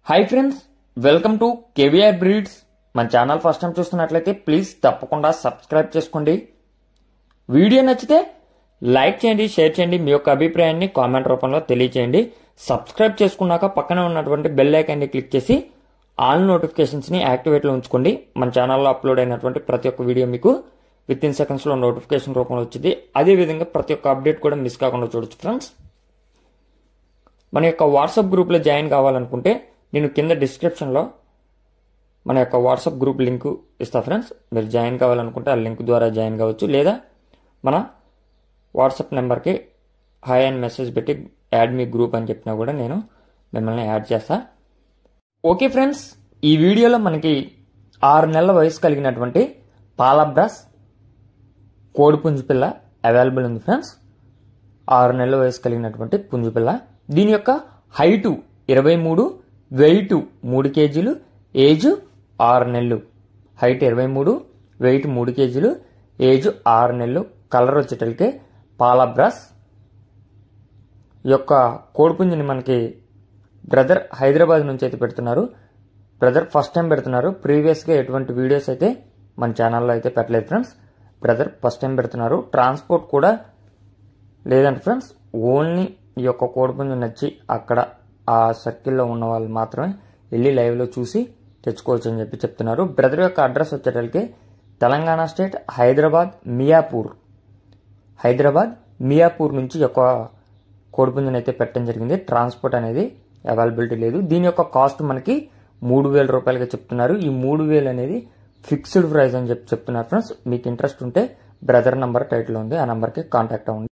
Hi friends, welcome to KVR breeds. మన channel first time చూస్తున్నట్లయితే please తప్పకుండా సబ్స్క్రైబ్ చేసుకోండి. వీడియో నచ్చితే లైక్ చేయండి, షేర్ చేయండి, మీ యొక్క అభిప్రాయాన్ని కామెంట్ రూపంలో తెలియచేయండి. సబ్స్క్రైబ్ చేసుకున్నాక పక్కనే ఉన్నటువంటి బెల్ ఐకాన్ని క్లిక్ చేసి ఆల్ నోటిఫికేషన్స్ని యాక్టివేట్లో ఉంచుకోండి. మన ఛానల్లో అప్లోడ్ అయినటువంటి ప్రతి ఒక్క వీడియో మీకు విత్ ఇన్ సెకండ్స్లో నోటిఫికేషన్ రూపంలో వచ్చింది. అదేవిధంగా ప్రతి ఒక్క అప్డేట్ కూడా మిస్ కాకుండా చూడొచ్చు ఫ్రెండ్స్. మన యొక్క వాట్సాప్ గ్రూప్లో జాయిన్ కావాలనుకుంటే నేను కింద డిస్క్రిప్షన్లో మన యొక్క వాట్సాప్ గ్రూప్ లింక్ ఇస్తా ఫ్రెండ్స్. మీరు జాయిన్ కావాలనుకుంటే ఆ లింక్ ద్వారా జాయిన్ కావచ్చు, లేదా మన వాట్సాప్ నెంబర్కి హాయ్ అని మెసేజ్ పెట్టి యాడ్ మీ గ్రూప్ అని చెప్పినా కూడా నేను మిమ్మల్ని యాడ్ చేస్తా. ఓకే ఫ్రెండ్స్, ఈ వీడియోలో మనకి 6 నెలల వయసు కలిగినటువంటి పాలబ్రాస్ కోడి పుంజుపిల్ల అవైలబుల్ ఉంది ఫ్రెండ్స్. 6 నెలల వయసు కలిగినటువంటి పుంజుపిల్ల. దీని యొక్క హైటు 23, వెయిట్ 3 కేజీలు, ఏజ్ 6 నెలలు. హైట్ 23, వెయిట్ 3 కేజీలు, ఏజ్ 6 నెలలు. కలర్ వచ్చేటలికే పాలబ్రాస్. ఈ యొక్క కోడిపుంజుని మనకి బ్రదర్ హైదరాబాద్ నుంచి అయితే పెడుతున్నారు. బ్రదర్ ఫస్ట్ టైం పెడుతున్నారు. ప్రీవియస్గా ఎటువంటి వీడియోస్ అయితే మన ఛానల్లో అయితే పెట్టలేదు ఫ్రెండ్స్. బ్రదర్ ఫస్ట్ టైం పెడుతున్నారు. ట్రాన్స్పోర్ట్ కూడా లేదండి ఫ్రెండ్స్. ఓన్లీ ఈ యొక్క కోడిపుంజు నచ్చి అక్కడ ఆ సర్కిల్లో ఉన్న వాళ్ళు మాత్రమే వెళ్ళి లైవ్లో చూసి తెచ్చుకోవచ్చు అని చెప్పి చెప్తున్నారు. బ్రదర్ యొక్క అడ్రస్ వచ్చేటలికి తెలంగాణ స్టేట్ హైదరాబాద్ మియాపూర్ నుంచి యొక్క కోడిపుంజుని అయితే పెట్టడం జరిగింది. ట్రాన్స్పోర్ట్ అనేది అవైలబిలిటీ లేదు. దీని యొక్క కాస్ట్ మనకి 3,000 రూపాయలుగా చెప్తున్నారు. ఈ 3,000 అనేది ఫిక్స్డ్ ప్రైస్ అని చెప్పి చెప్తున్నారు ఫ్రెండ్స్. మీకు ఇంట్రెస్ట్ ఉంటే బ్రదర్ నంబర్ టైటిల్ ఉంది, ఆ నంబర్కి కాంటాక్ట్ అవ్వండి.